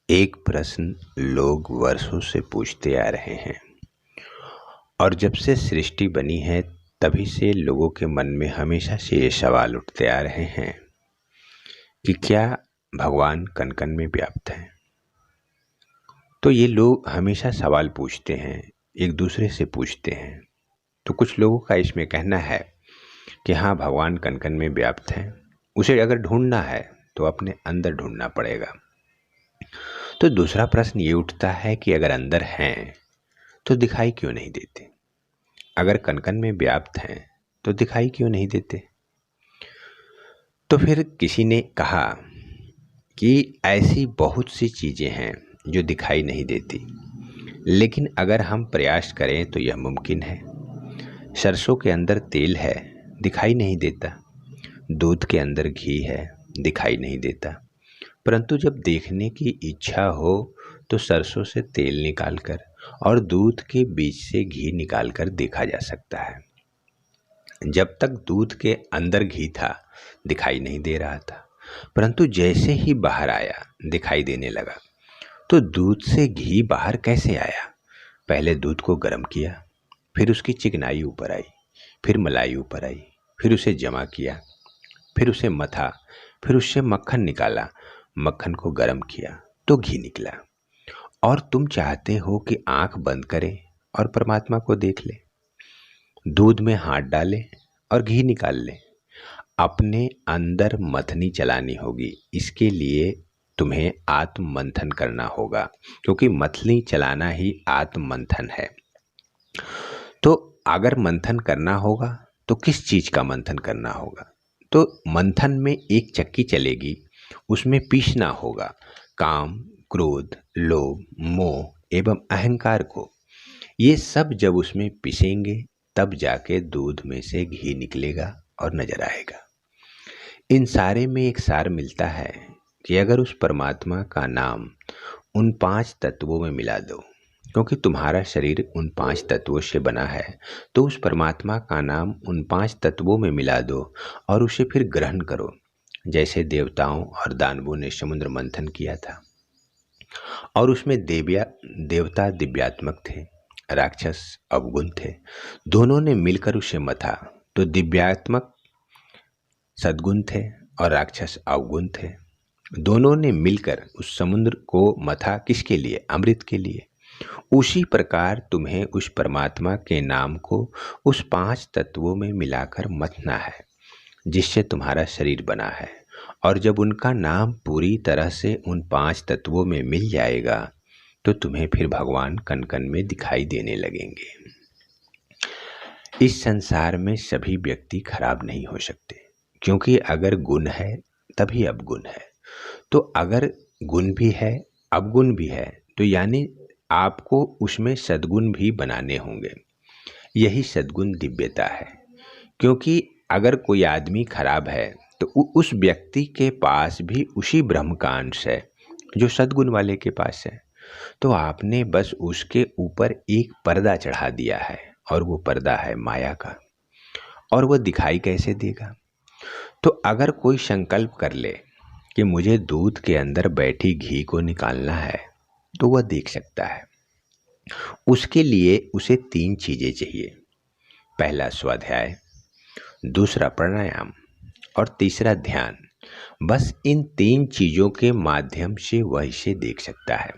एक प्रश्न लोग वर्षों से पूछते आ रहे हैं और जब से सृष्टि बनी है तभी से लोगों के मन में हमेशा से ये सवाल उठते आ रहे हैं कि क्या भगवान कण कण में व्याप्त हैं। तो ये लोग हमेशा सवाल पूछते हैं, एक दूसरे से पूछते हैं। तो कुछ लोगों का इसमें कहना है कि हाँ, भगवान कण कण में व्याप्त हैं, उसे अगर ढूंढना है तो अपने अंदर ढूंढना पड़ेगा। तो दूसरा प्रश्न ये उठता है कि अगर अंदर हैं तो दिखाई क्यों नहीं देते? अगर कण कण में व्याप्त हैं तो दिखाई क्यों नहीं देते? तो फिर किसी ने कहा कि ऐसी बहुत सी चीज़ें हैं जो दिखाई नहीं देती, लेकिन अगर हम प्रयास करें तो यह मुमकिन है। सरसों के अंदर तेल है, दिखाई नहीं देता। दूध के अंदर घी है, दिखाई नहीं देता। परंतु जब देखने की इच्छा हो तो सरसों से तेल निकालकर और दूध के बीच से घी निकालकर देखा जा सकता है। जब तक दूध के अंदर घी था दिखाई नहीं दे रहा था, परंतु जैसे ही बाहर आया दिखाई देने लगा। तो दूध से घी बाहर कैसे आया? पहले दूध को गर्म किया, फिर उसकी चिकनाई ऊपर आई, फिर मलाई ऊपर आई, फिर उसे जमा किया, फिर उसे मथा, फिर उससे मक्खन निकाला, मक्खन को गर्म किया तो घी निकला। और तुम चाहते हो कि आंख बंद करें और परमात्मा को देख ले, दूध में हाथ डालें और घी निकाल लें। अपने अंदर मथनी चलानी होगी। इसके लिए तुम्हें आत्म मंथन करना होगा, क्योंकि मथनी चलाना ही आत्म मंथन है। तो अगर मंथन करना होगा तो किस चीज़ का मंथन करना होगा? तो मंथन में एक चक्की चलेगी, उसमें पीसना होगा काम, क्रोध, लोभ, मोह एवं अहंकार को। ये सब जब उसमें पिसेंगे तब जाके दूध में से घी निकलेगा और नजर आएगा। इन सारे में एक सार मिलता है कि अगर उस परमात्मा का नाम उन 5 तत्वों में मिला दो, क्योंकि तुम्हारा शरीर उन 5 तत्वों से बना है, तो उस परमात्मा का नाम उन 5 तत्वों में मिला दो और उसे फिर ग्रहण करो। जैसे देवताओं और दानवों ने समुद्र मंथन किया था और उसमें देवता दिव्यात्मक थे, राक्षस अवगुण थे। दोनों ने मिलकर उसे मथा तो दिव्यात्मक सद्गुण थे और राक्षस अवगुण थे। दोनों ने मिलकर उस समुद्र को मथा किसके लिए? अमृत के लिए। उसी प्रकार तुम्हें उस परमात्मा के नाम को उस 5 तत्वों में मिलाकर मथना है जिससे तुम्हारा शरीर बना है। और जब उनका नाम पूरी तरह से उन 5 तत्वों में मिल जाएगा तो तुम्हें फिर भगवान कण कण में दिखाई देने लगेंगे। इस संसार में सभी व्यक्ति खराब नहीं हो सकते, क्योंकि अगर गुण है तभी अवगुण है। तो अगर गुण भी है, अवगुण भी है, तो यानी आपको उसमें सद्गुण भी बनाने होंगे। यही सद्गुण दिव्यता है। क्योंकि अगर कोई आदमी खराब है तो उस व्यक्ति के पास भी उसी ब्रह्म का अंश है जो सद्गुण वाले के पास है। तो आपने बस उसके ऊपर एक पर्दा चढ़ा दिया है और वो पर्दा है माया का। और वो दिखाई कैसे देगा? तो अगर कोई संकल्प कर ले कि मुझे दूध के अंदर बैठी घी को निकालना है तो वह देख सकता है। उसके लिए उसे 3 चीजें चाहिए। पहला स्वाध्याय, दूसरा प्राणायाम और तीसरा ध्यान। बस इन 3 चीजों के माध्यम से वह इसे देख सकता है।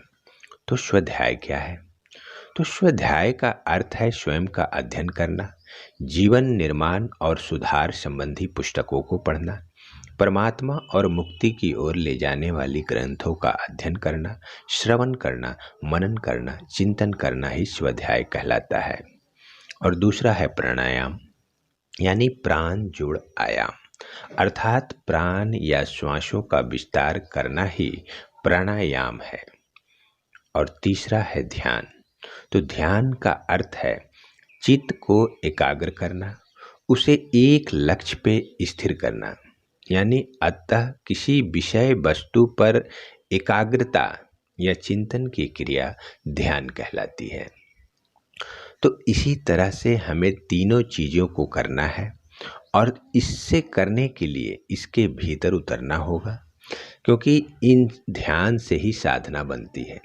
तो स्वाध्याय क्या है? तो स्वाध्याय का अर्थ है स्वयं का अध्ययन करना, जीवन निर्माण और सुधार संबंधी पुस्तकों को पढ़ना, परमात्मा और मुक्ति की ओर ले जाने वाली ग्रंथों का अध्ययन करना, श्रवण करना, मनन करना, चिंतन करना ही स्वाध्याय कहलाता है। और दूसरा है प्राणायाम, यानी प्राण जुड़ आयाम, अर्थात प्राण या श्वासों का विस्तार करना ही प्राणायाम है। और तीसरा है ध्यान। तो ध्यान का अर्थ है चित्त को एकाग्र करना, उसे एक लक्ष्य पे स्थिर करना, यानी अतः किसी विषय वस्तु पर एकाग्रता या चिंतन की क्रिया ध्यान कहलाती है। तो इसी तरह से हमें तीनों चीज़ों को करना है और इससे करने के लिए इसके भीतर उतरना होगा। क्योंकि इन ध्यान से ही साधना बनती है।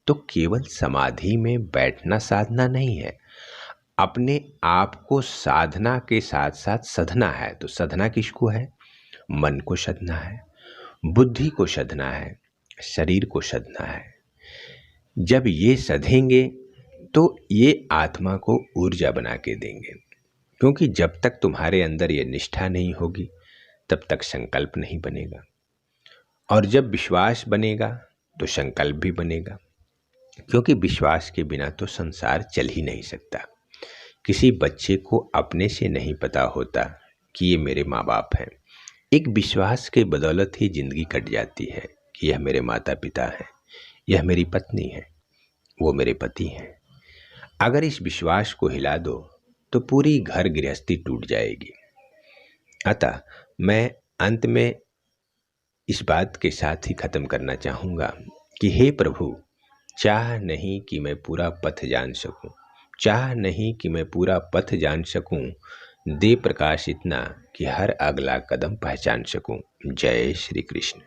तो केवल समाधि में बैठना साधना नहीं है, अपने आप को साधना के साथ साथ सधना है। तो सधना किसको है? मन को सधना है, बुद्धि को सधना है, शरीर को सधना है। जब ये सधेंगे तो ये आत्मा को ऊर्जा बना के देंगे, क्योंकि जब तक तुम्हारे अंदर ये निष्ठा नहीं होगी तब तक संकल्प नहीं बनेगा, और जब विश्वास बनेगा तो संकल्प भी बनेगा, क्योंकि विश्वास के बिना तो संसार चल ही नहीं सकता। किसी बच्चे को अपने से नहीं पता होता कि ये मेरे माँ बाप हैं, एक विश्वास के बदौलत ही जिंदगी कट जाती है कि यह मेरे माता पिता हैं, यह मेरी पत्नी है, वो मेरे पति हैं। अगर इस विश्वास को हिला दो तो पूरी घर गृहस्थी टूट जाएगी। अतः मैं अंत में इस बात के साथ ही खत्म करना चाहूँगा कि हे प्रभु, चाह नहीं कि मैं पूरा पथ जान सकूं, चाह नहीं कि मैं पूरा पथ जान सकूं, दे प्रकाश इतना कि हर अगला कदम पहचान सकूं। जय श्री कृष्ण।